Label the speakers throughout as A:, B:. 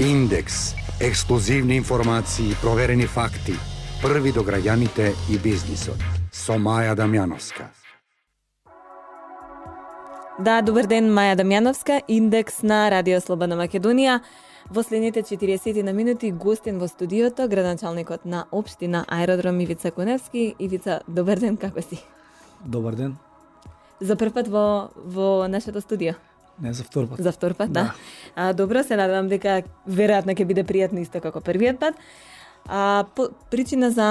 A: Индекс. Ексклузивни информации и проверени факти. Први до граѓаните и бизнисот. Со Маја Дамјановска.
B: Да, добар ден, Маја Дамјановска, Индекс на Радио Слободна Македонија. Во следните 40 на минути гостин во студиото градоначалникот на општина Аеродром Ивица Коневски. Ивица, добар ден, како си?
C: Добар ден.
B: За прв пат во нашето студио?
C: Не, за втор пат.
B: За втор пат, да. Добро, се надевам дека веројатно ќе биде пријатно исто како првиот пат. Причина за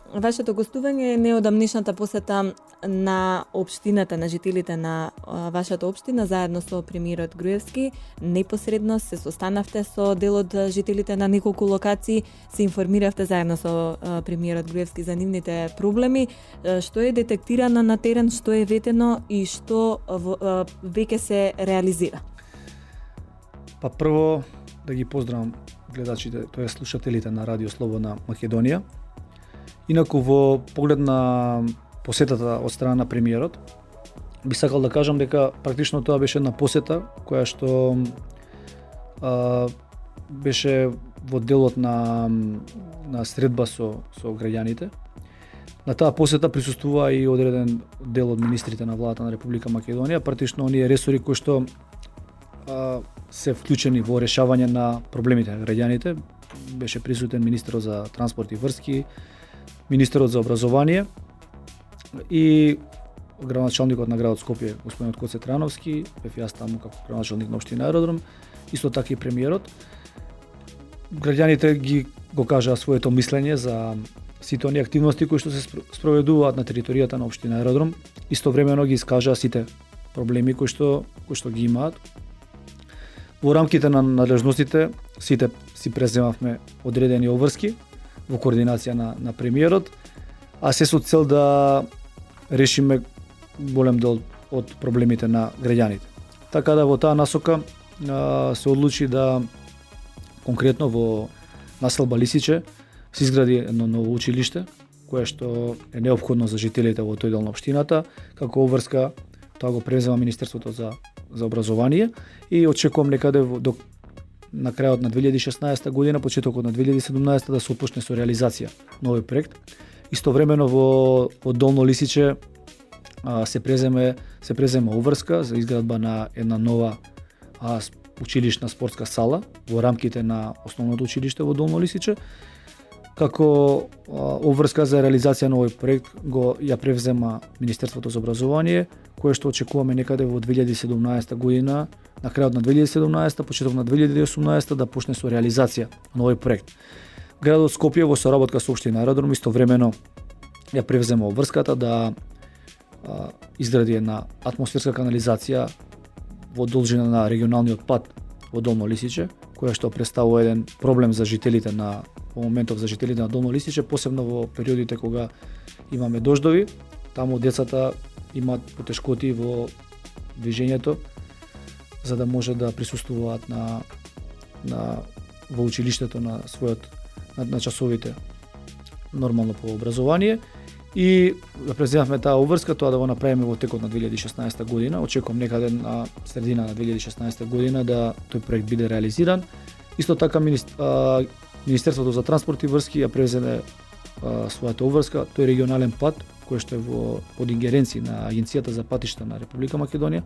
B: вашето гостување е неодамнешната посета на општината, на жителите на вашата општина, заедно со премиерот Груевски. Непосредно се состанавте со дел од жителите на неколку локации, се информиравте заедно со премиерот Груевски за нивните проблеми, што е детектирано на терен, што е ветено и што веќе се реализира.
C: Па прво да ги поздравам гледачите, тоа слушателите на Радио Слободна Македонија. Инаку во поглед на посетата од страна на премиерот, би сакал да кажам дека практично тоа беше една посета која што беше во делот на средба со граѓаните. На таа посета присуствува и одреден дел од министрите на владата на Република Македонија, практично оние ресори кои што се вклучени во решавање на проблемите на граѓаните. Беше присутен министерот за транспорт и врски, министерот за образование и градоначалникот на градот Скопје, господинот Коце Трановски, бев јас таму како градоначалник на општина Аеродром, исто така и премиерот. Граѓаните го кажаа своето мислење за сите оние активности кои што се спроведуваат на територијата на општина Аеродром. Истовремено ги искажаа сите проблеми кои што ги имаат. Во рамките на надлежностите сите си преземавме одредени обврски во координација на премиерот, а се со цел да решиме голем дел од проблемите на граѓаните. Така да во таа насока се одлучи да конкретно во населба Лисиче се изгради едно ново училиште кое што е неопходно за жителите во тој дел на општината, како обврска. Тоа го презема Министерството за образование и очекувам некаде на крајот на 2016 година, почетокот на 2017 да се отпочне со реализација на овој проект. Истовремено во Долно Лисиче се презема обврска за изградба на една нова училишна спортска сала во рамките на основното училиште во Долно Лисиче. Како обврска за реализација на овој проект ја превзема Министерството за образование, кое што очекуваме некаде во 2017 година, на крајот на 2017, почеток на 2018 да почне со реализација на овој проект. Градот Скопје во соработка со општина Аеродром истовремено ја превзема обврската да изгради една атмосферска канализација во должина на регионалниот пат во Долно Лисиче, која што представува еден проблем за жителите на моментов за жителите на Долно Лисиче, посебно во периодите кога имаме дождови. Таму децата имаат потешкоти во движењето за да може да присуствуваат во училиштето на на часовите нормално по образование и да преземавме таа обврска, тоа да го направиме во текот на 2016 година. Очекувам некаде на средина на 2016 година да тој проект биде реализиран. Исто така Министерството за транспорт и врски ја преземе својата обврска, тој регионален пат кој што е под ингеренција на Агенцијата за патишта на Република Македонија,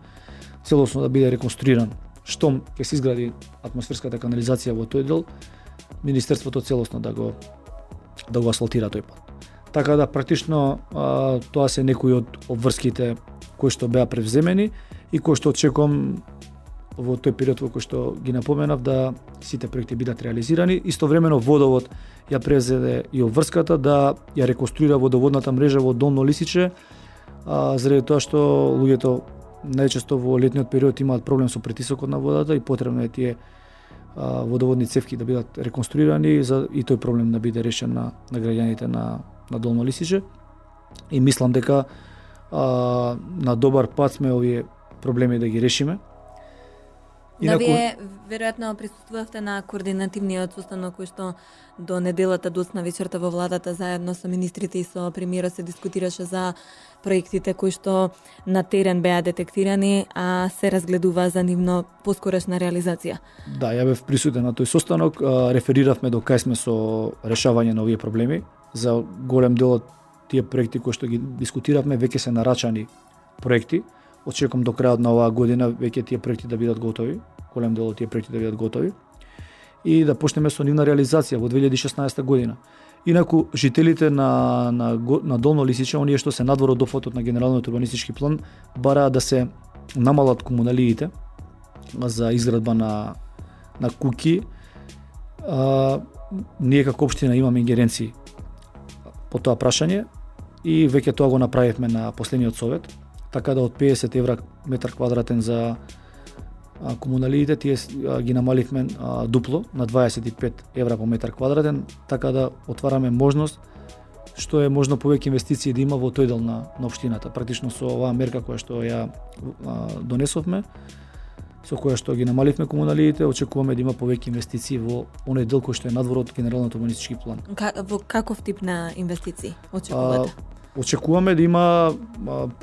C: целосно да биде реконструиран. Штом ќе се изгради атмосферската канализација во тој дел, Министерството целосно да го асфалтира тој пат. Така да практично тоа се некои од обврските кои што беа превземени и кои што очекувам во тој период во кој што ги напоменав да сите проекти бидат реализирани. Истовремено водовод ја превзеде и обврската да ја реконструира водоводната мрежа во Долно Лисиче, заради тоа што луѓето најчесто во летниот период имаат проблем со притисокот на водата и потребно е тие водоводни цевки да бидат реконструирани и тој проблем да биде решен на граѓаните на Долно Лисиче. И мислам дека на добар пат сме овие проблеми да ги решиме.
B: Вие веројатно присуствувавте на координативниот состанок кој што до неделата доцна вечерта во владата заедно со министрите и со премиерот се дискутираше за проектите кои што на терен беа детектирани, а се разгледува за нивно поскорешна реализација.
C: Да, ја бев присутен на тој состанок, рефериравме до кај сме со решавање на овие проблеми. За голем дел од тие проекти кои што ги дискутиравме веќе се нарачани проекти. Очекувам до крајот на оваа година веќе тие проекти да бидат готови, голем дел од тие проекти да бидат готови и да почнеме со нивна реализација во 2016 година. Инаку жителите на Долно Лисиче, оние што се надвор од дофатот на генералниот урбанистички план, бараат да се намалат комуналиите за изградба на куќи. Ние како општина имаме ингеренции по тоа прашање и веќе тоа го направивме на последниот совет, така да од 50 евра метар квадратен за комуналиите тие ги намаливме дупло на 25 евра по метар квадратен, така да отвараме можност што е можно повеќе инвестиции да има во тој дел на општината. Практично со оваа мерка која што ја донесовме, со која што ги намаливме комуналиите, очекуваме да има повеќе инвестиции во оној дел кој што е надвор од генералниот урбанистички план.
B: Во каков тип на инвестиции очекувате?
C: Очекуваме да има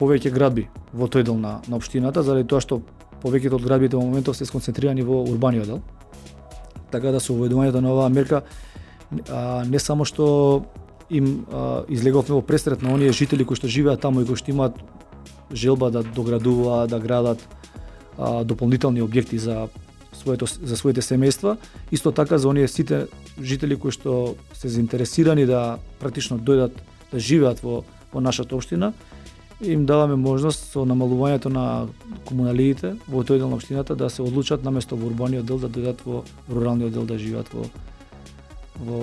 C: повеќе градби во тој дел на општината, заради тоа што повеќето од градбите во моментов се сконцентрирани во урбаниот дел. Така да со уведувањето на оваа мерка не само што им излеговме во пресрет на оние жители кои што живеат таму и кои што имаат желба да доградуваат, да градат дополнителни објекти за своите семејства, исто така за оние сите жители кои што се заинтересирани да практично дојдат да живеат во нашата општина, им даваме можност со намалувањето на комуналиите во тој дел на општината да се одлучат наместо во урбаниот дел да дојдат во руралниот дел да живеат во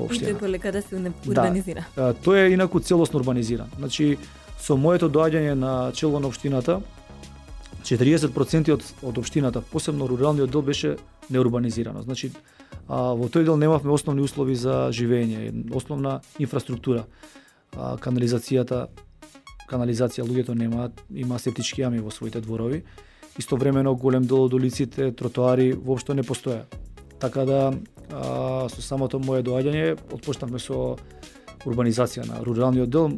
C: општина.
B: И тој полека да се урбанизира.
C: Да, тој е инаку целосно урбанизиран. Значи, со моето доаѓање на чело на општината, 40% од општината, посебно руралниот дел, беше неурбанизирано. Значи, во тој дел немавме основни услови за живење, основна инфраструктура. Канализација луѓето немаат, има септички јами во своите дворови. Истовремено голем дел од улиците, тротоари воопшто не постоја. Така да со самото мое доаѓање отпочнавме со урбанизација на руралниот дел.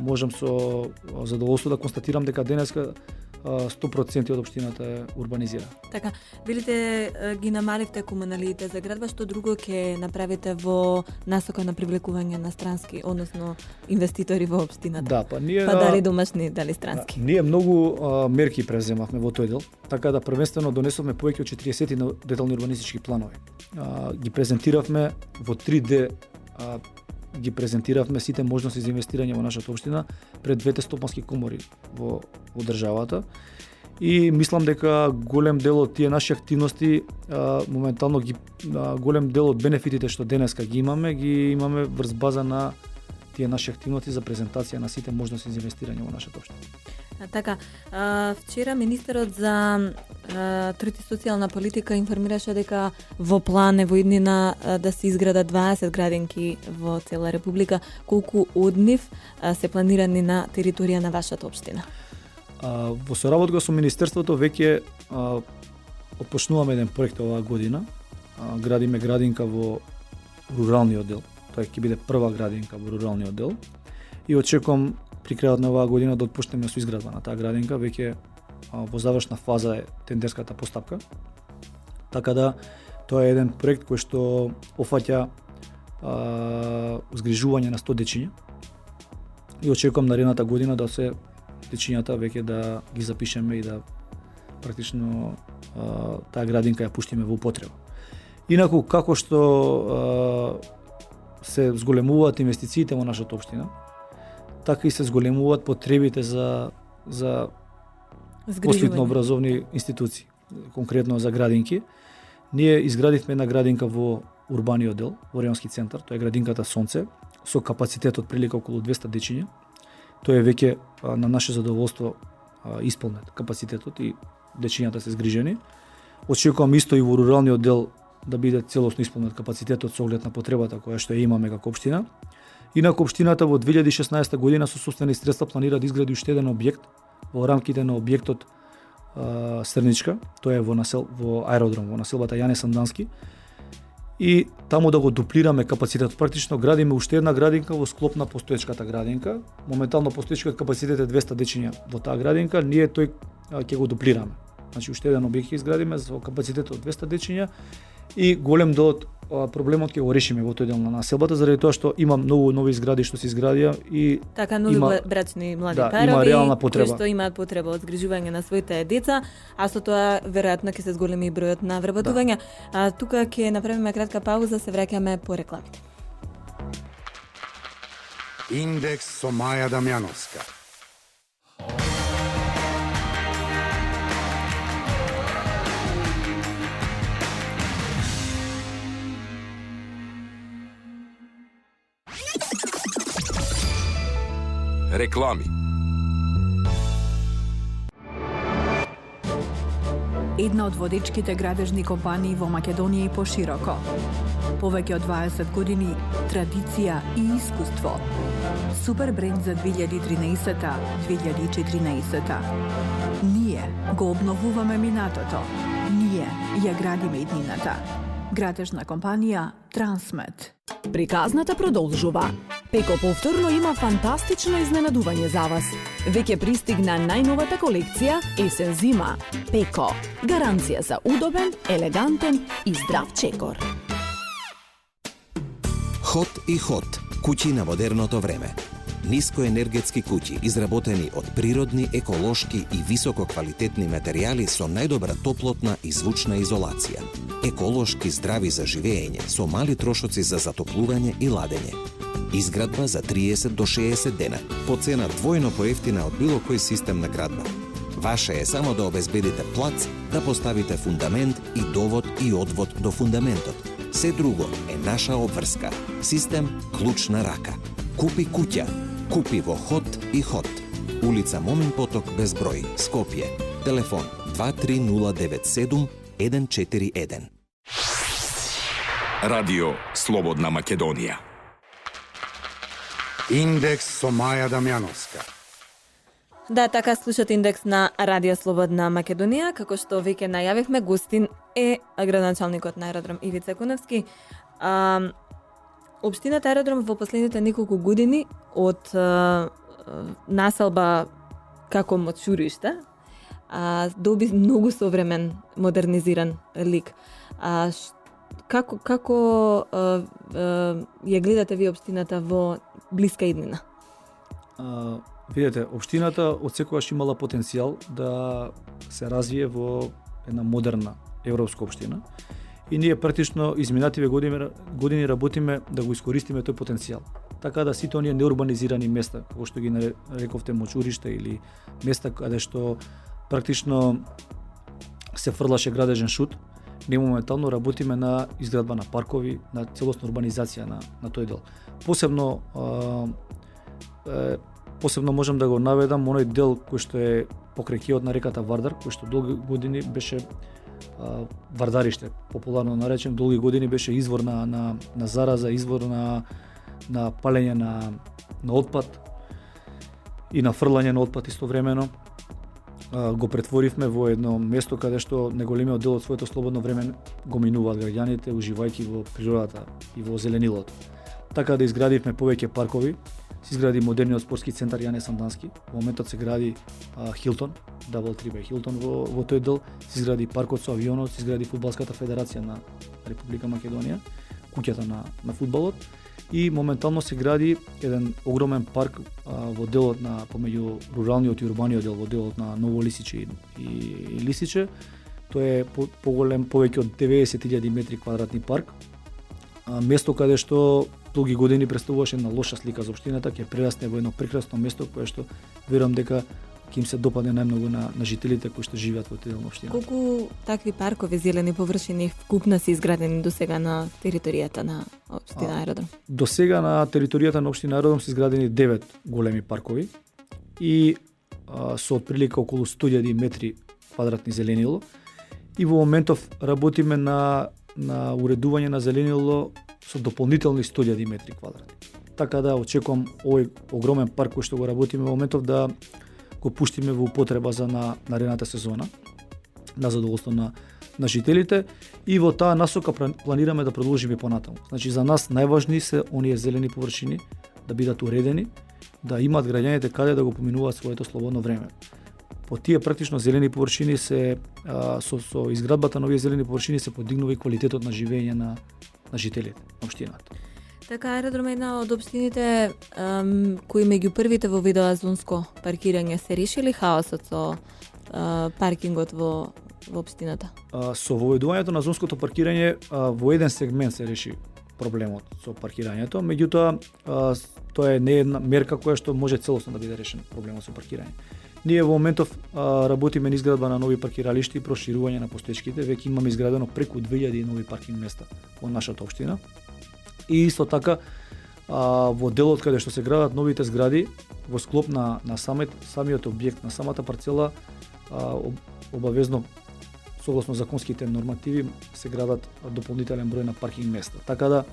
C: Можам со задоволство да констатирам дека денеска 100% од општината е урбанизирана.
B: Така, велите ги намаливте комуналиите за градба, што друго ќе направите во насока на привлекување на странски, односно инвеститори во општината?
C: Да, па ние
B: дали домашни, дали странски?
C: Ние многу мерки преземавме во тој дел, така да првенствено донесовме повеќе од 40 детални урбанистички планови. Ги презентиравме во 3D, ги презентиравме сите можности за инвестирање во нашата општина пред двете стопански комори во државата и мислам дека голем дел од тие наши активности моментално голем дел од бенефитите што денеска ги имаме врз база на тие наши активности за презентација на сите можности за инвестирање во нашата општина.
B: Така, вчера министерот за труд и социјална политика информираше дека во план е во иднина да се изградат 20 градинки во цела република. Колку од нив се планирани на територија на вашата општина?
C: Во соработка со министерството веќе отпочнуваме еден проект оваа година. Градиме градинка во руралниот дел. Тоа ќе биде прва градинка во руралниот дел. И очекувам при крајот на оваа година да отпуштиме со изградба на таа градинка, веќе во завршна фаза е тендерската постапка. Така да тоа е еден проект кој што офаќа згрижување на 100 дечиња. И очекувам наредната година да се дечињата веќе да ги запишеме и да практично таа градинка ја пуштиме во употреба. Инаку како што се зголемуваат инвестициите во нашата општина, така и се зголемуваат потребите за просветно образовни институции, конкретно за градинки. Ние изградивме една градинка во урбаниот дел, во Реонски центар, тоа е градинката Сонце, со капацитет од прилика околу 200 дечиња. Тоа е веќе на наше задоволство исполнет капацитетот и дечињата се згрижени. Очекувам исто и во руралниот дел да биде целосно исполнет капацитетот со оглед на потребата која што ја имаме како општина. Инаку општината во 2016 година со сопствени средства планира да изгради уште еден објект во рамките на објектот Срничка, тоа е во аеродром, во населбата Јане Сандански. И таму да го дуплираме капацитетот. Практично градиме уште една градинка во склоп на постоечката градинка. Моментално постоечкиот капацитет е 200 дечиња во таа градинка, ние тој ќе го дуплираме. Значи уште еден објект ќе изградиме со капацитет од 200 дечиња и голем дел од проблемот ќе го решиме во тој дел на населбата, заради тоа што има многу нови згради што се изградија и
B: така нови брачни млади парови
C: има реална потреба.
B: Кои што имаат потреба од згрижување на своите деца, а со тоа веројатно ќе се зголеми бројот на вработување. Тука ќе направиме кратка пауза, се враќаме по рекламите.
A: Индекс со Маја Дамјановска.
D: Реклами.
E: Една од водечките градежни компании во Македонија и пошироко. Повеќе од 20 години традиција и искуство. Супер бренд за 2013-2014. Ние го обновуваме минатото. Ние ја градиме иднината. Градежна компанија Трансмет.
F: Приказната продолжува. Пеко повторно има фантастично изненадување за вас. Веќе пристигна најновата колекција есен-зима. Пеко. Гаранција за удобен, елегантен и здрав чекор.
G: Хот и Хот. Куќи на модерното време. Нискоенергетски куќи изработени од природни, еколошки и висококвалитетни материјали со најдобра топлотна и звучна изолација. Еколошки здрави за живеење со мали трошоци за затоплување и ладење. Изградба за 30 до 60 дена, по цена двојно поевтина од било кој систем на градба. Ваше е само да обезбедите плац, да поставите фундамент и довод и одвод до фундаментот. Се друго е наша обврска. Систем клуч на рака. Купи куќа. Купи во Хот и Хот. Улица Момин Поток без број, Скопје. Телефон 23097 141.
D: Радио Слободна Македонија.
A: Индекс со Маја Дамјановска.
B: Да, така слушате Индекс на Радио Слободна Македонија, како што веќе најавивме, гостин е градоначалникот на аеродром Ивица Куневски. Општината Аеродром во последните неколку години од населба како мочуриште доби многу современ, модернизиран лик. Како ја гледате ви општината во блиска иднина?
C: Видете, општината одсекогаш имала потенцијал да се развие во една модерна европска општина. И ние практично изминативе години работиме да го искористиме тој потенцијал. Така да сите оние неурбанизирани места, како што ги нарековте мочуришта или места каде што практично се фрлаше градежен шут, ние моментално работиме на изградба на паркови, на целосна урбанизација на тој дел. Посебно можам да го наведам оној дел кој што е покрај киот на реката Вардар, кој што долги години беше вардариште, популарно наречен, долги години беше извор на зараза, извор на палење на отпад и на фрлање на отпад истовремено. Го претворивме во едно место каде што неголемиот дел од своето слободно време го минуваат граѓаните, уживајќи во природата и во зеленилото. Така да изградивме повеќе паркови, се изгради модерниот спортски центар Јане Сандански. Во моментот се гради Хилтон, Double Tree Хилтон во тој дел, се изгради паркот со авионот, се изгради фудбалската федерација на Република Македонија, куќата на фудбалот и моментално се гради еден огромен парк во делот на помеѓу руралниот и урбаниот дел, во делот на Ново Лисиче и Лисиче. Тоа е поголем, повеќе од 90.000 метри квадратни парк. Место каде што долги години представуваше една лоша слика за општината, ќе прерасне во едно прекрасно место кое што верувам дека ќе им се допадне најмногу на жителите кои што живеат во тој дел на општината.
B: Колку такви паркови, зелени површини вкупно се изградени до сега на територијата на општина Аеродром?
C: До сега на територијата на општина Аеродром се изградени 9 големи паркови и со отприлика околу 100.000 метри квадратни зеленило. И во моментов работиме на уредување на зеленило со дополнителни 100.000 метри квадратни. Така да очекувам овој огромен парк кој што го работиме во моментов да го пуштиме во употреба за наредната сезона, на задоволство на жителите, и во таа насока планираме да продолжиме понатаму. Значи за нас најважни се оние зелени површини да бидат уредени, да имаат граѓаните каде да го поминуваат своето слободно време. По тие практично зелени површини се со изградбата на овие зелени површини се подигнува и квалитетот на живење на жителите на општината.
B: Така, аеродром е една од општините кои меѓу првите во видоазонско паркирање се решили хаосот со паркингот во општината.
C: Со воведувањето на зонското паркирање во еден сегмент се реши проблемот со паркирањето, меѓутоа тоа е не една мерка која што може целосно да биде решен проблемот со паркирање. Ние во моментов работиме на изградба на нови паркиралишти и проширување на постоечките, веќе имаме изградено преку 2000 нови паркинг места во нашата општина. И исто така во делот каде што се градат новите згради, во склоп на самиот објект, на самата парцела, обавезно согласно законските нормативи се градат дополнителен број на паркинг места. Така да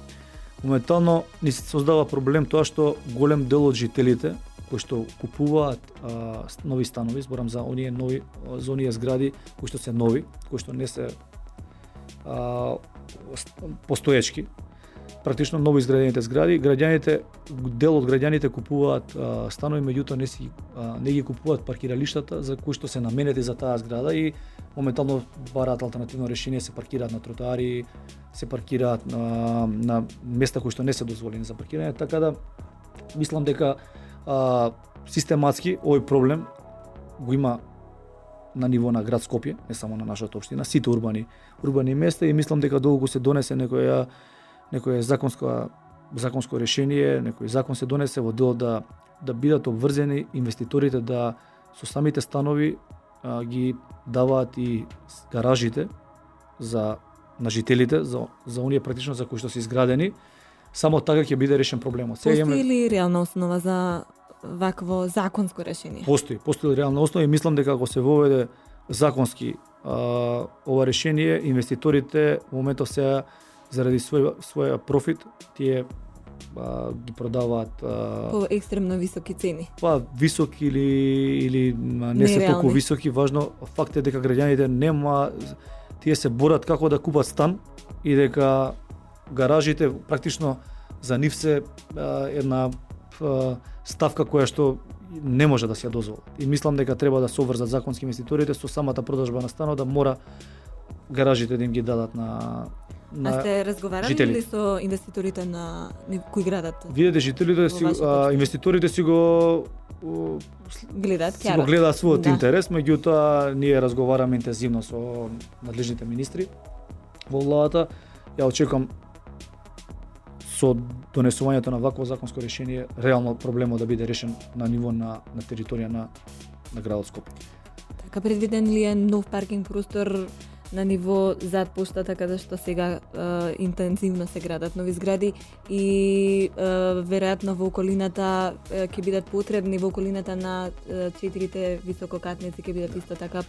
C: моментално ни се создава проблем тоа што голем дел од жителите кои што купуваат нови станови, зборам за оние згради кои што се нови, кои што не се постоечки, практично ново изградените згради, дел од граѓаните купуваат станови, меѓутоа не ги купуваат паркиралиштата за кои што се наменети за таа зграда и моментално бараат алтернативно решение, се паркираат на тротоари, се паркираат на места кои што не се дозволени за паркирање, така да мислам дека систематски овој проблем го има на ниво на град Скопје, не само на нашата општина, сите урбани места, и мислам дека долго се донесе некој законско решение, некој закон се донесе во делот да бидат обврзени инвеститорите да со самите станови ги даваат и гаражите на жителите, за оние практично за кои што се изградени. Само така ќе биде решен проблемот.
B: Постои ли реална основа за вакво законско решение?
C: Постои реална основа и мислам дека ако се воведе законски ова решение, инвеститорите во моментов се заради своја профит тие ги продаваат
B: по екстремно високи цени.
C: Високи или не се толку високи, важно факт е дека граѓаните тие се борат како да купат стан и дека гаражите практично за нив се една ставка која што не може да се ја дозволи. И мислам дека треба да се обврзат законски инвеститорите со самата продажба на станот, да мора гаражите да им ги дадат на
B: сте разговарали ли со инвеститорите на кои градат?
C: Видете, жителите инвеститорите си го гледаат својот интерес, меѓутоа ние разговараме интензивно со надлежните министри во владата. Ја очекувам со донесувањето на вакво законско решение реално проблемот да биде решен на ниво на територија на градот Скопје.
B: Така, предвиден ли е нов паркинг простор на ниво зад поштата каде што сега интензивно се градат нови згради и веројатно во околината ќе бидат потребни, во околината на 4 висококатници ќе бидат исто така,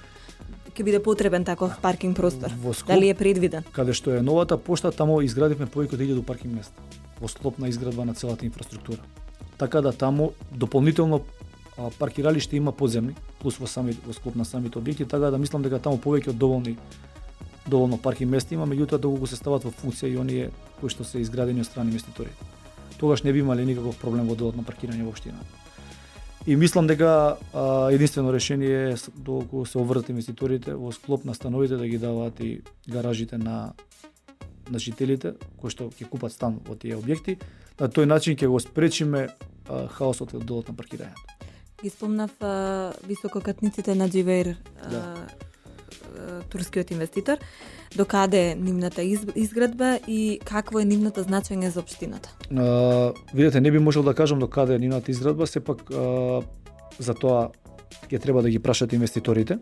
B: ќе биде потребен таков паркинг простор? Дали е предвиден?
C: Каде што е новата пошта, таму изградивме повеќе од 1000 паркинг места во склоп на изградба на целата инфраструктура. Така да таму дополнително паркиралиште има подземни, плюс во склоп на самите објекти, така да мислам дека таму повеќе од доволно паркинг места има, меѓутоа долго се стават во функција и оние кои што се изградени од страни инвеститори. Тогаш не би имале никаков проблем во делот на паркирање во општината. И мислам дека единствено решение е доколку се обврзат инвеститорите во склоп на становите да ги даваат и гаражите на жителите кои што ќе купат стан во тие објекти. На тој начин ќе го спречиме хаосот во делот на паркирањето.
B: Ги спомнав висококатниците на Дживеир, турскиот инвеститор. Докаде е нивната изградба и какво е нивното значење за општината?
C: Видете, не би можел да кажам докаде е нивната изградба, сепак за тоа ќе треба да ги прашат инвеститорите.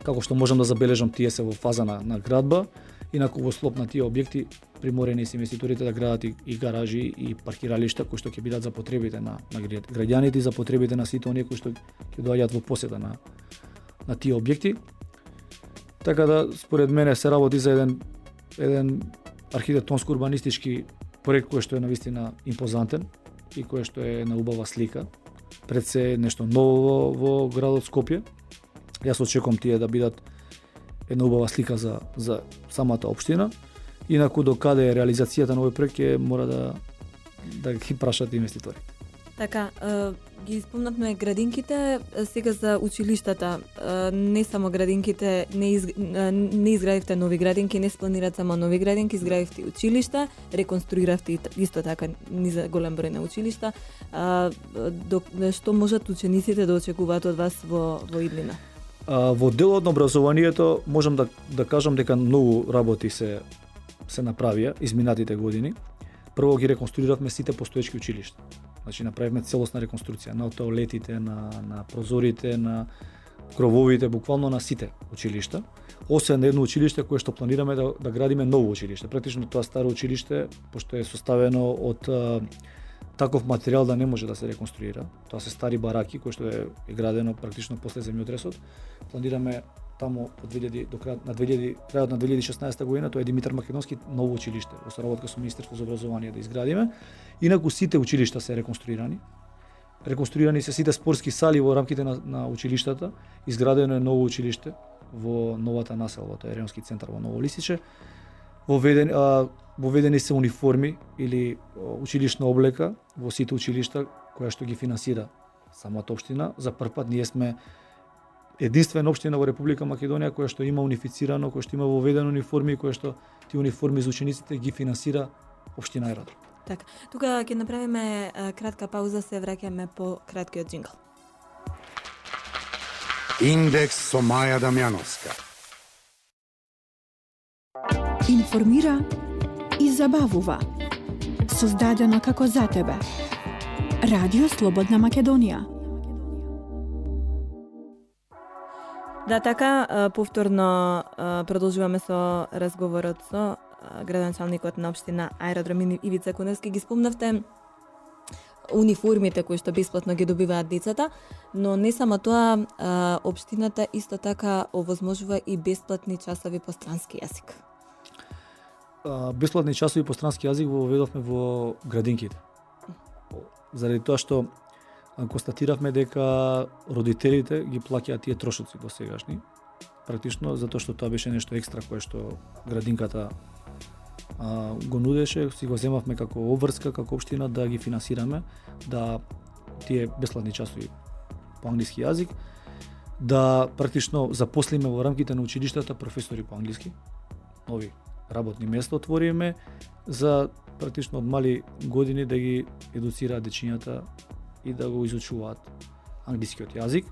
C: Како што можам да забележам, тие се во фаза на градба, инаку во слоп на тие објекти приморени се инвеститорите да градат и гаражи и паркиралишта кои што ќе бидат за потребите на граѓаните и за потребите на сите оние кои што ќе доаѓаат во поседа на тие објекти. Така да според мене се работи за еден архитектонско-урбанистички проект кој што е навистина импозантен и кој што е на убава слика пред се нешто ново во градот Скопје. Јас очекувам тие да бидат една убава слика за самата општина. Инаку до каде е реализацијата на овој проект ќе мора да ги прашат инвеститори.
B: Така, ги спомнавме градинките, сега за училиштата. Не само градинките, не изградивте нови градинки, не спланирате само нови градинки, изградивте училишта, реконструиравте исто така низа голем број на училишта. Што можат учениците да очекуваат од вас во иднина?
C: Во делот на образованието можам да кажам дека многу работи се направија изминатите години. Прво ги реконструиравме сите постоечки училишта. Значи направивме целосна реконструкција на тоалетите, на прозорите, на крововите, буквално на сите училишта. Освен едно училиште кое што планираме да градиме ново училиште. Практично тоа старо училиште, пошто е составено од таков материјал да не може да се реконструира. Тоа се стари бараки кои што е градено практично после земјотресот. Планираме таму до крајот на 2016 година, тоа е Димитар Македонски ново училиште во соработка со Министерството за образование да изградиме. Инаку сите училишта се реконструирани. Реконструирани се сите спортски сали во рамките на училиштата. Изградено е ново училиште во новата населба, тоа е Районски центар во Ново Лисиче. Воведени се униформи или училишна облека во сите училишта која што ги финансира самата општина. За прв пат ние сме единствена општина во Република Македонија која што има унифицирано, која што има воведено униформи, која што тие униформи за учениците ги финансира општина Аеродром.
B: Така, тука ќе направиме кратка пауза, се враќаме по краткиот џингл.
A: Индекс со Маја Дамјановска.
E: Информира и забавува. Создадено како за тебе. Радио Слободна Македонија.
B: Да, така, повторно продолжуваме со разговорот со градоначалникот на општина Аеродром Ивица Куневски. Ги спомнавте униформите кои што бесплатно ги добиваат децата, но не само тоа, општината исто така овозможува и бесплатни часови по странски јазик.
C: Бесплатни часови по странски јазик го воведовме во градинките. Заради тоа што констатиравме дека родителите ги плаќаат тие трошоци до сегашни, практично затоа што тоа беше нешто екстра кое што градинката го нудеше, си го земавме како обврска, како општина да ги финансираме, да тие бесплатни часови по англиски јазик, да практично запослиме во рамките на училиштата професори по англиски, нови работни места отвориме за практично од мали години да ги едуцираат дечињата и да го изучуваат англискиот јазик.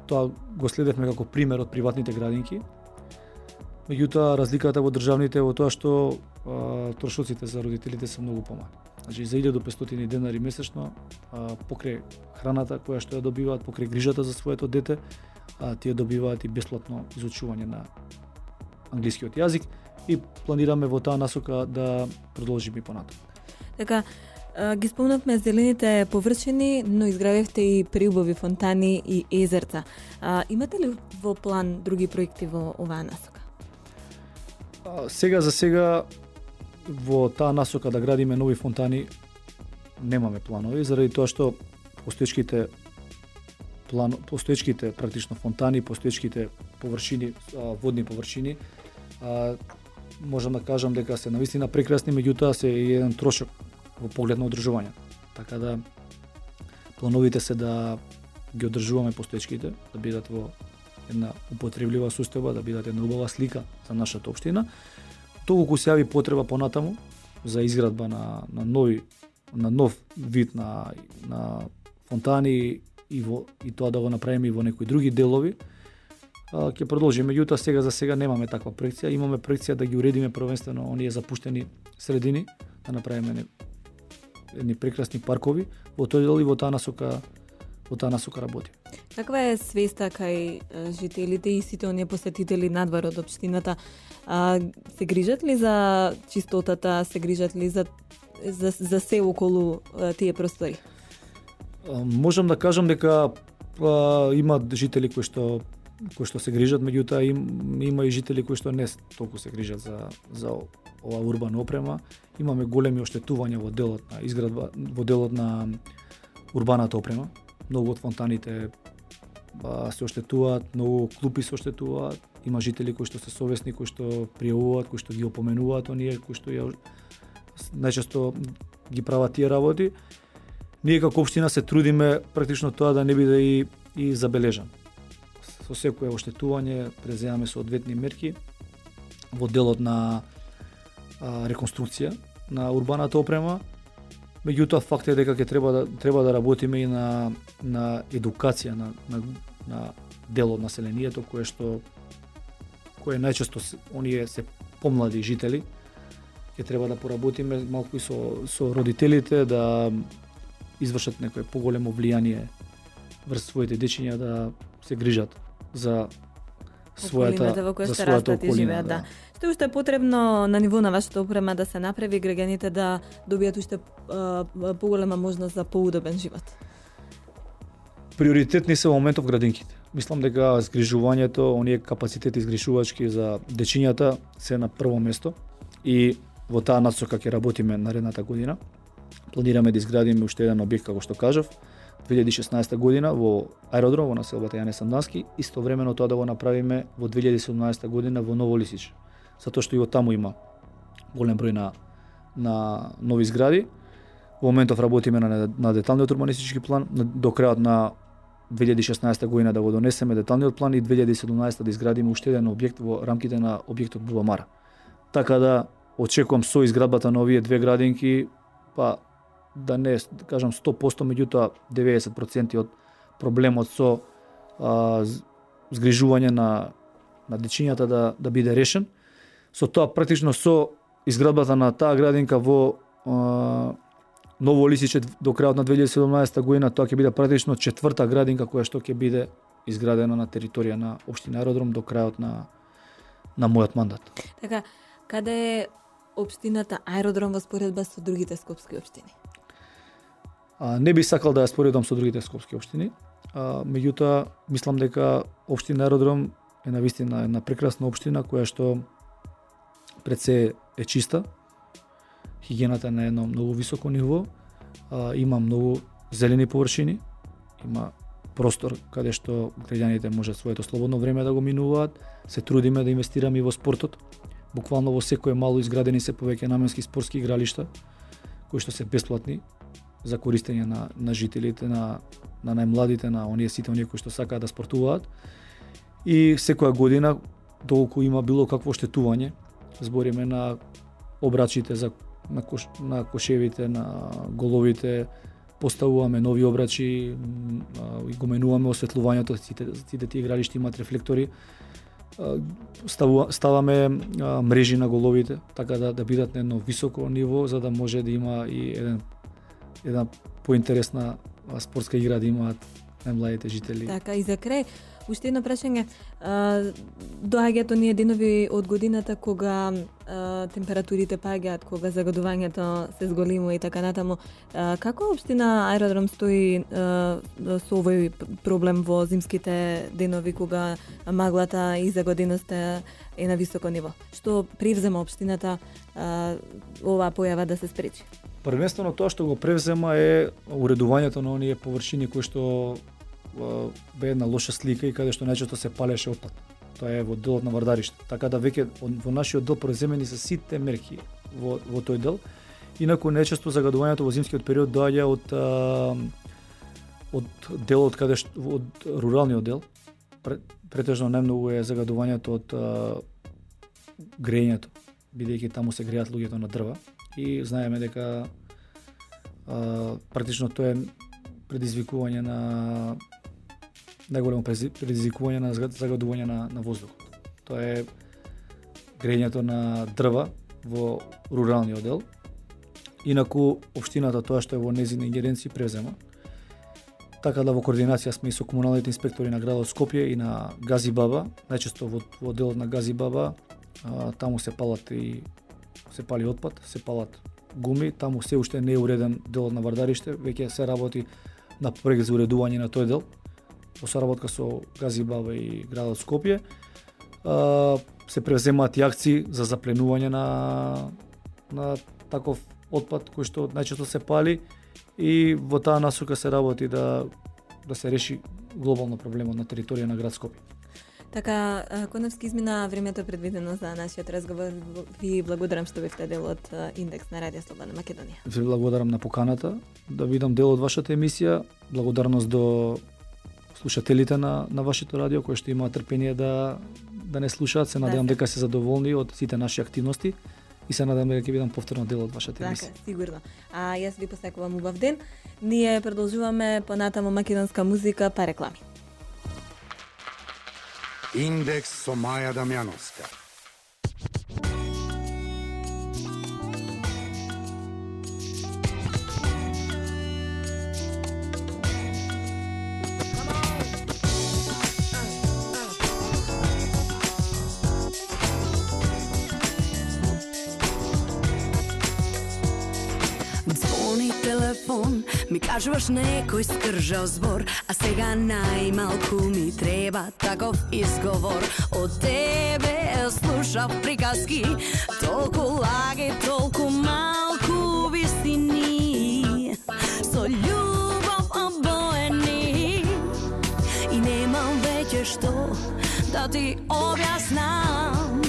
C: Тоа го следевме како пример од приватните градинки. Меѓутоа, разликата во државните е во тоа што трошоците за родителите се многу помали. Значи, за 1500 денари месечно, покрај храната која што ја добиваат, покрај грижата за своето дете, тие добиваат и бесплатно изучување на англискиот јазик и планираме во таа насока да продолжиме и понатаму.
B: Така, ги спомнавме зелените површини, но изградивте и преубави фонтани и езерца. Имате ли во план други проекти во оваа насока?
C: Сега за сега во таа насока да градиме нови фонтани немаме планови, заради тоа што постоечките практично фонтани, постоечките површини, водни површини, можам да кажам дека се навистина прекрасни, меѓутоа се и еден трошок во поглед на одржување. Така да плановите се да ги одржуваме постоечките, да бидат во една употреблива состојба, да бидат една убава слика за нашата општина. Толку се јави потреба понатаму за изградба на нов вид на фонтани и тоа да го направиме и во некои други делови, ќе продолжиме. Меѓутоа сега за сега немаме таква проекција. Имаме проекција да ги уредиме првенствено оние запуштени средини, да направиме едни прекрасни паркови во тој дел и во таа насока работи.
B: Каква е свеста кај жителите и сите оние посетители надвор од општината? Се грижат ли за чистотата, се грижат ли за се околу тие простори?
C: Можам да кажам дека има жители кои што се грижат, меѓутоа има и жители кои што не толку се грижат за оваа урбана опрема. Имаме големи оштетувања во делот на изградба, во делот на урбаната опрема. Многу од фонтаните се оштетуваат, многу клупи се оштетуваат. Има жители кои што се совесни, кои што пријавуваат, кои што ги опоменуваат оние, кои што најчесто ги прават тие работи. Ние како општина се трудиме практично тоа да не биде и забележан. Со секое оштетување преземаме соодветни мерки во делот на реконструкција на урбаната опрема. Меѓутоа факт е дека ќе треба да работиме и на едукација на дел од населението кое најчесто оние се помлади жители. Ќе треба да поработиме малку и со родителите да извршат некое поголемо влијание врз своите дечиња да се грижат за својата околина.
B: Да. Што уште е потребно на ниво на вашата опрема да се направи граѓаните да добијат уште поголема можност за поудобен живот?
C: Приоритетни се во моментов градинките. Мислам дека згрижувањето, оние капацитети згрижувачки за дечињата се на прво место и во таа насока ќе работиме наредната година. Планираме да изградиме уште еден објект, како што кажав, 2016 година во аеродром во населбата Јане Сандански, истовремено тоа да го направиме во 2017 година во Ново Лисич, затоа што и од таму има голем број на нови згради. Во моментов работиме на деталниот урбанистички план, до крајот на 2016 година да го донесеме деталниот план и 2017 да изградиме уште еден објект во рамките на објектот Бубамара. Така да очекувам со изградбата на овие две градинки, да не кажам 100%, меѓутоа 90% од проблемот со згрижување на дечињата да биде решен. Со тоа практично со изградбата на таа градинка во Ново Лисиче до крајот на 2017 година, тоа ќе биде практично четврта градинка која што ќе биде изградена на територија на општина Аеродром до крајот на мојот мандат.
B: Така, каде е општината Аеродром во споредба со другите скопски општини?
C: Не би сакал да ја споредам со другите скопски општини, меѓутоа мислам дека општина Аеродром е навистина една прекрасна општина која што пред се е чиста, хигиената на едно многу високо ниво, има многу зелени површини, има простор каде што граѓаните можат своето слободно време да го минуваат, се трудиме да инвестираме и во спортот. Буквално во секое мало изградени се повеќе наменски спортски игралишта кои што се бесплатни за користење на жителите, на најмладите, на сите оние кои што сакаат да спортуваат. И секоја година, доколку има било какво оштетување, збориме на обрачите на кошевите, на головите, поставуваме нови обрачи, и го менуваме осветлувањето, сите тие игралишта имаат рефлектори, ставаме мрежи на головите, така да бидат на едно високо ниво, за да може да има и една поинтересна спортска игра да имаат најмладите жители.
B: Така, и за крај, уште едно прашање. Доаѓаат оние денови од годината кога температурите паѓаат, кога загадувањето се зголемува и така натаму. Како општина Аеродром стои со овој проблем во зимските денови кога маглата и загоденоста е на високо ниво? Што превзема општината оваа појава да се спречи?
C: Првенствено тоа што го превзема е уредувањето на оние површини кои што бе една лоша слика и каде што најчесто се палеше отпад. Тоа е во делот на Вардариште. Така да веќе во нашиот дел преземени се сите мерки во тој дел. Инаку најчесто загадувањето во зимскиот период доаѓа од делот каде што од руралниот дел. Претежно најмногу е загадувањето од грејењето, бидејќи таму се грејат луѓето на дрва и знаеме дека практично тоа е предизвикување на најголемо предизвикување на загадување на воздухот. Тоа е грејењето на дрва во руралниот дел. Инаку општината тоа што е во нејзина ингеренција превзема. Така да во координација сме и со комуналните инспектори на градот Скопје и на Гази Баба, најчесто во делот на Гази Баба, таму се пали отпад, се палат гуми, таму се уште не е уреден делот на Вардариште, веќе се работи на проект за уредување на тој дел, во соработка со Гази Баба и градот Скопје. Се превземаат и акции за запленување на таков отпад кој што најчесто се пали и во таа насока се работи да се реши глобално проблемот на територија на град Скопје.
B: Така, Коневски, измина времето предвидено за нашиот разговор. Ви благодарам што бевте дел од Индекс на Радио Слободна Македонија.
C: Ви благодарам на поканата да видам дел од вашата емисија. Благодарност до слушателите на вашето радио кои што имаат трпение да не слушаат. Се надевам дека се задоволни од сите наши активности и се надевам дека ќе бидам повторно дел од вашата емисија.
B: Така, сигурно. А јас ви посакувам убав ден. Ние продолжуваме понатаму македонска музика па реклами.
A: Индекс со Маја Дамјановска.
H: Звони телефон, ми кажуваш некој скржав збор, а сега најмалку ми треба таков изговор. Од тебе слушав приказки, толку лаги, толку малку вистини. Со љубов обоени и немам веќе што да ти објаснам.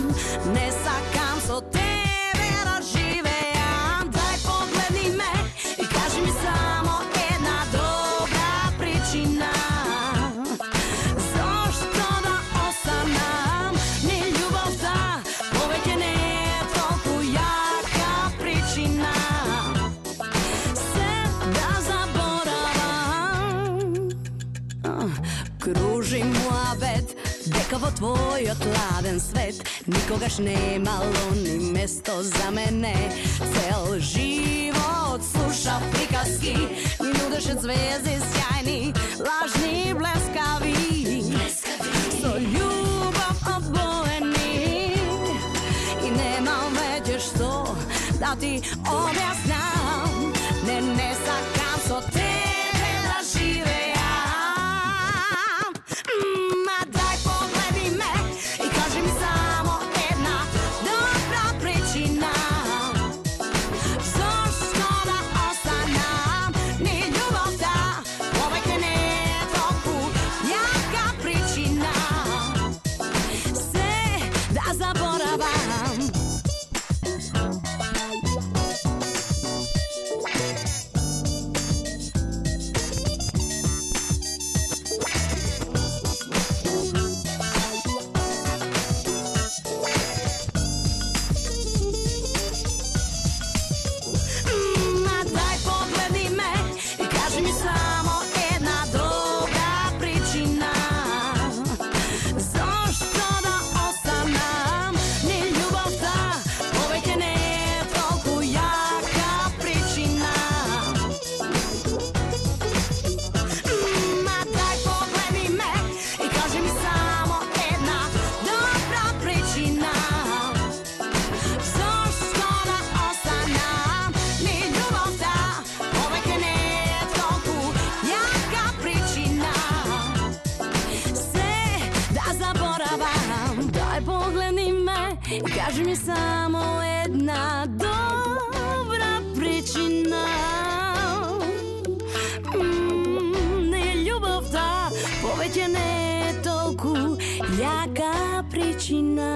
H: Не сакам со тебе да живеам. Дај погледни ме и кажи ми само една добра причина зошто да останам. Не љубовта повеќе не е толку јака причина се да заборавам. Кружи муабет дека во твојот ладен свет никогаш немало ни место за мене. Цел живот слушав приказки, ми нудеше звезди сјајни, лажни, блескави. Со љубов обоени и немам веќе што да ти објаснам. Не сакам со тебе да живеам. Дај погледни ме и кажи ми само една добра причина зошто да останам. Ни љубовта повеќе не е толку јака причина се да заборавам. Дај погледни ме и кажи ми само една добра причина зошто да останам. Ни љубовта повеќе не е толку јака причина. Дај погледни ме и кажи ми само една добра причина зошто да останам. Ни љубовта повеќе не е толку јака причина се да заборавам. Дај погледни ме и кажи ми само една добра причина. Не љубовта повеќе не е толку јака причина.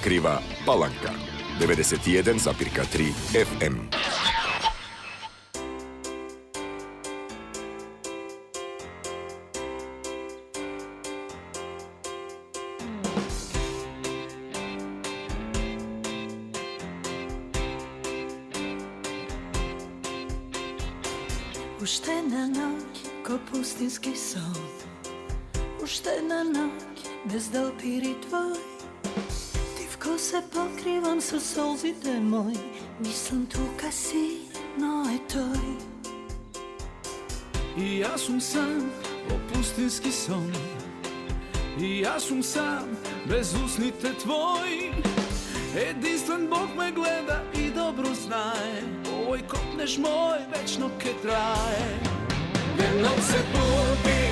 D: Крива Паланка 91,3 FM.
H: Уште една ноќ ко пустински сон, уште една ноќ без допири твој. Тивко се покривам со солзите мој, мислам тука си, но е тој.
I: И јас сум сам во пустински сон, и јас сум сам без усните твои. Единствен Бог ме гледа и добро знае, овој копнеш мој вечно ке трае. Денот се буди,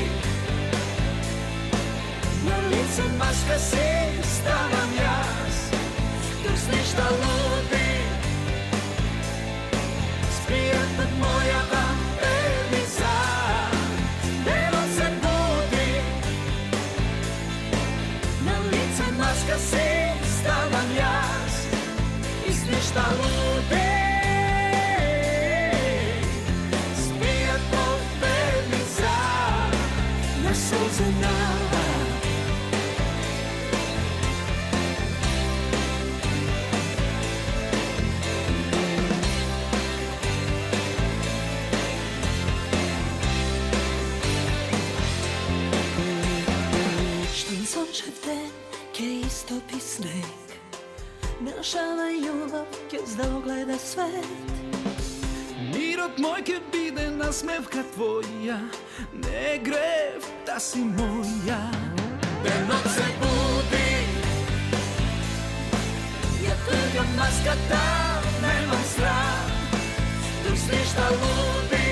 I: на лице лице маска си ставам јас. Тук с ништа луди, спијат над мојава певица. Денот се буди, на лице маска си ставам јас. И с ништа луди, спијат под певица. На солзенава,
H: сончев ден ке истопи снег, нашава љубов ке здогледа свет.
I: Мирот мој ке биде насмевка твоја, не грев да си моја. Денот се буди, ја тргам маската, немам страх, тук с ништа луди.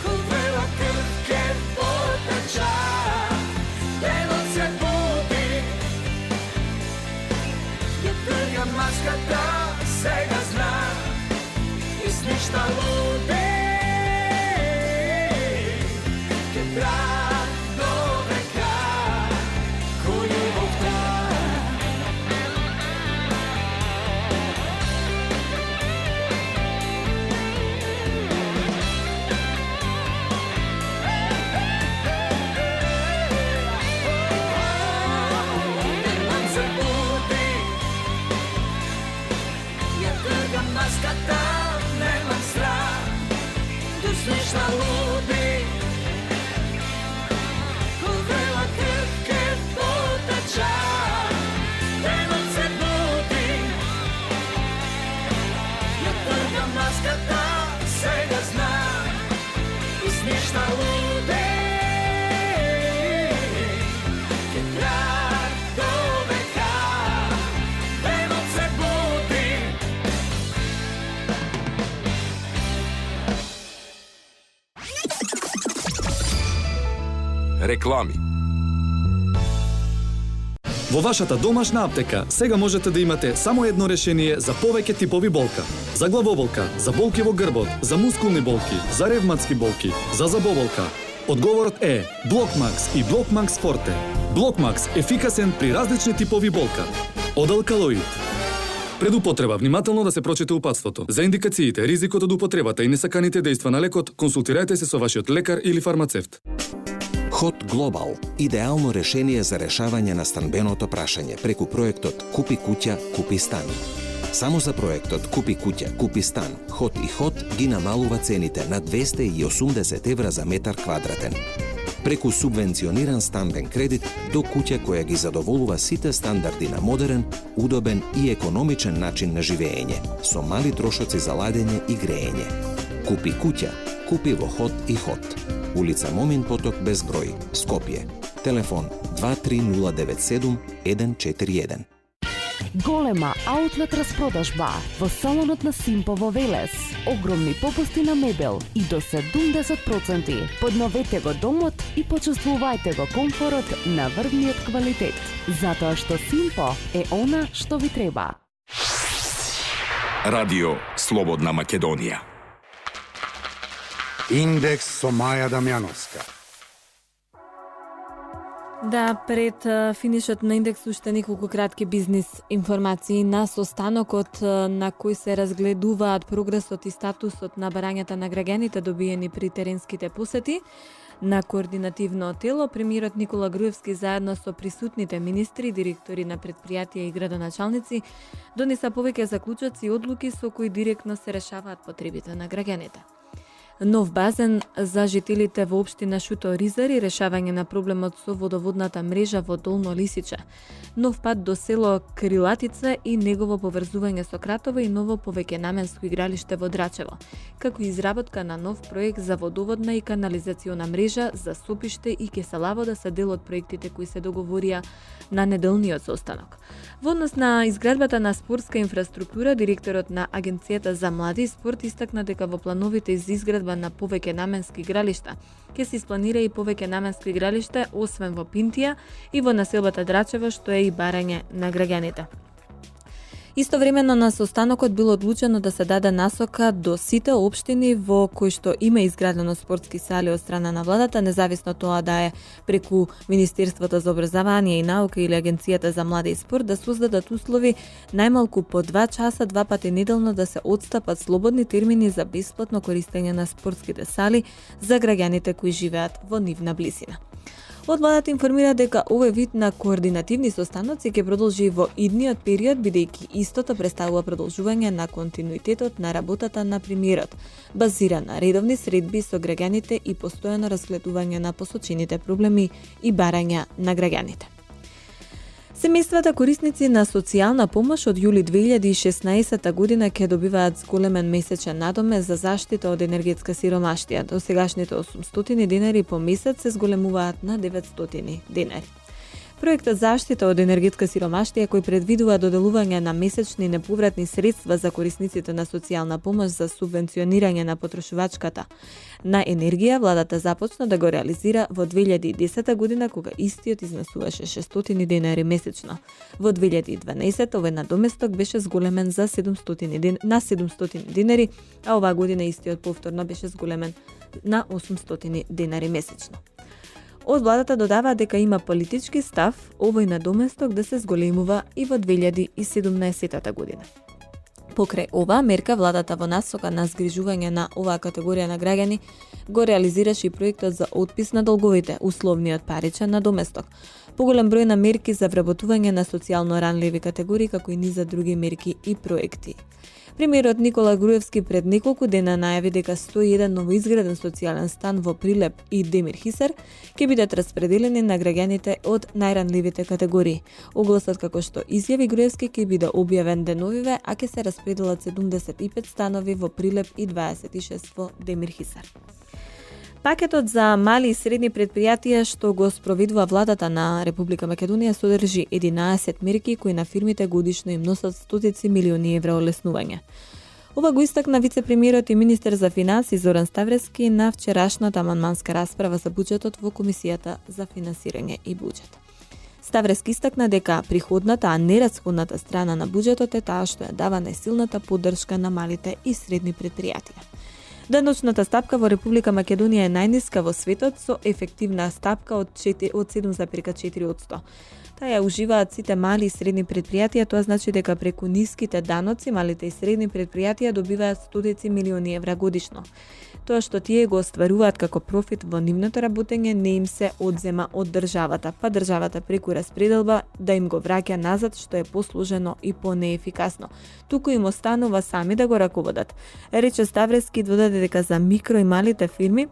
I: Кол вела крв ке потеча. Денот се буди, ја тргам маската, сега знам, и с ништа луди, ке трае до века, кој љубовта. Денот се буди, ја тргам маската, немам страх, тук с ништа луди. Кол вела крв ке потеча. Денот се буди, ја тргам маската, сега знам, и с ништа луди, ке трае до века. Денот се буди.
D: Реклами.
J: Во вашата домашна аптека сега можете да имате само едно решение за повеќе типови болка. За главоболка, за болки во грбот, за мускулни болки, за ревматски болки, за забоболка. Одговорот е Блокмакс и Блокмакс Форте. Блокмакс ефикасен при различни типови болка. Од алкалоид. Пред употреба внимателно да се прочита упатството. За индикациите, ризикот од употребата и несаканите дејства на лекот, консултирајте се со вашиот лекар или фармацевт.
G: Hot Global – идеално решение за решавање на станбеното прашање преку проектот Купи куќа, купи стан. Само за проектот Купи куќа, купи стан, Hot и Hot ги намалува цените на 280 евра за метар квадратен. Преку субвенциониран стамбен кредит до куќа која ги задоволува сите стандарди на модерен, удобен и економичен начин на живеење, со мали трошоци за ладење и греење. Купи куќа, купи во Hot и Hot. Улица Момин поток без број, Скопје. Телефон 23097 141.
F: Голема аутлет распродажба во салонот на Симпо во Велес. Огромни попусти на мебел и до 70%. Подновете го домот и почувствувајте го комфорот на врвниот квалитет. Затоа што Симпо е она што ви треба.
D: Радио Слободна Македонија.
A: Индекс со Маја Дамјановска.
B: Да, пред финишот на индекс уште неколку кратки бизнис информации на состанокот на кој се разгледуваат прогресот и статусот на барањата на граѓаните добиени при теренските посети на координативно тело. Премиерот Никола Груевски заедно со присутните министри, директори на предпријатија и градоначалници донеса повеќе заклучоци и одлуки со кои директно се решаваат потребите на граѓаните. Нов базен за жителите во општина Шуто Ризари, решавање на проблемот со водоводната мрежа во Долно Лисиче, нов пат до село Крилатица и негово поврзување со Кратово и ново повеќенаменско игралиште во Драчево, како и изработка на нов проект за водоводна и канализациона мрежа за Сопиште и Кеселавода се дел од проектите кои се договорија на неделниот состанок. Во однос на изградбата на спортска инфраструктура, директорот на Агенцијата за млади и спорт истакна дека во плановите за изградба изградба на повеќе наменски игралишта. Ќе се испланира и повеќе наменски игралишта, освен во Пинтија и во населбата Драчево, што е и барање на граѓаните. Истовремено на состанокот било одлучено да се даде насока до сите општини во кои што има изградено спортски сали од страна на владата, независно тоа да е преку Министерството за образование и наука или Агенцијата за млади и спорт, да создадат услови најмалку по 2 часа 2 пати неделно да се отстапат слободни термини за бесплатно користење на спортските сали за граѓаните кои живеат во нивна близина. Од владата информира дека овој вид на координативни состаноци ќе продолжи во идниот период, бидејќи истото представува продолжување на континуитетот на работата на премиерот, базиран на редовни средби со граѓаните и постојано разгледување на посочените проблеми и барања на граѓаните. Семејствата корисници на социјална помош од јули 2016 година ќе добиваат зголемен месечен надомест за заштита од енергетска сиромаштија. До сегашните 800 денари по месец се зголемуваат на 900 денари. Проектот Заштита од енергетска сиромаштија, кој предвидува доделување на месечни неповратни средства за корисниците на социјална помош за субвенционирање на потрошувачката на енергија, владата започна да го реализира во 2010 година, кога истиот изнесуваше 600 денари месечно. Во 2012 овој надоместок беше зголемен за 700 денари, а оваа година истиот повторно беше зголемен на 800 денари месечно. Од владата додава дека има политички став овој надоместок да се зголемува и во 2017 година. Покрај оваа мерка, владата во насока на згрижување на оваа категорија на граѓани го реализираше и проектот за отпис на долговите, условниот паричен надоместок, поголем број на мерки за вработување на социјално ранливи категории, како и низ други мерки и проекти. Премиерот Никола Груевски пред неколку дена најави дека 101 новоизграден социјален стан во Прилеп и Демир Хисар ќе бидат распределени на граѓаните од најранливите категории. Огласот, како што изјави Груевски, ќе биде објавен деновиве, а ќе се распределат 75 станови во Прилеп и 26 во Демир Хисар. Пакетот за мали и средни предпријатија што го спроведува владата на Република Македонија содржи 11 мерки кои на фирмите годишно им носат стотици милиони евра олеснување. Ова го истакна вице-премиерот и министер за финансии Зоран Ставрески на вчерашната амандманска расправа за буџетот во Комисијата за финансирање и буџет. Ставрески истакна дека приходната, а не расходната страна на буџетот е таа што ја дава најсилната поддршка на малите и средни предпријатија. Даночната стапка во Република Македонија е најниска во светот со ефективна стапка од 7,4%. Таа ја уживаат сите мали и средни предпријатија, тоа значи дека преку ниските даноци малите и средни предпријатија добиваат стотици милиони евра годишно. Тоа што тие го остваруваат како профит во нивното работење не им се одзема од државата, па државата преку распределба да им го враќа назад, што е посложено и понеефикасно. Туку им останува сами да го раководат. Рече Ставрески, додаде дека за микро и малите фирми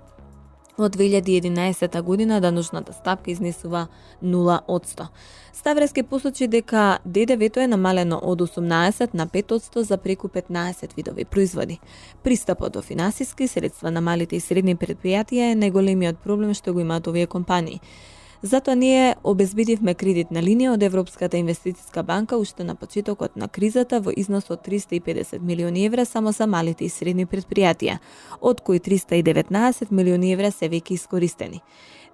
B: од 2011 година даночната стапка изнесува 0%. Ставрески посочи дека ДДВ-то е намалено од 18 на 5% за преку 15 видови производи. Пристапот до финансиски средства на малите и средни предпријатија е најголемиот проблем што го имаат овие компании. Затоа ние обезбедивме кредитна линија од Европската инвестициска банка уште на почетокот на кризата во износ од 350 милиони евра само за малите и средни предпријатија, од кои 319 милиони евра се веќе искористени.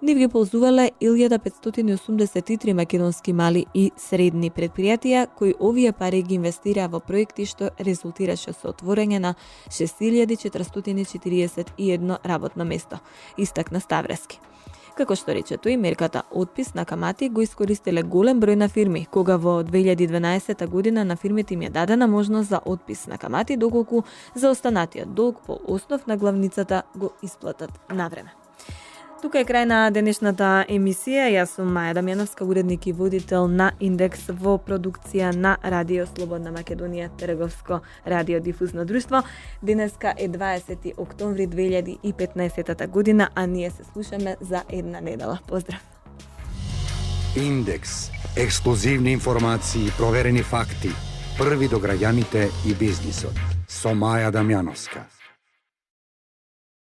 B: Нив ги ползувале 1583 македонски мали и средни предпријатија, кои овие пари ги инвестираа во проекти што резултираше со отворање на 6441 работно место, истакна Ставрески. Како што рече тој, мерката отпис на камати го искористиле голем број на фирми, кога во 2012 година на фирмите им е дадена можност за отпис на камати, доколку за останатиот долг по основ на главницата го исплатат навреме. Тука е крај на денешната емисија. Јас сум Маја Дамјановска, уредник и водител на Индекс во продукција на Радио Слободна Македонија, Терговско радиодифузно друштво. Денеска е 20 октомври 2015 година, а ние се слушаме за една недела. Поздрав!
A: Индекс. Ексклузивни информации, проверени факти. Први до граѓаните и бизнисот. Со Маја Дамјановска.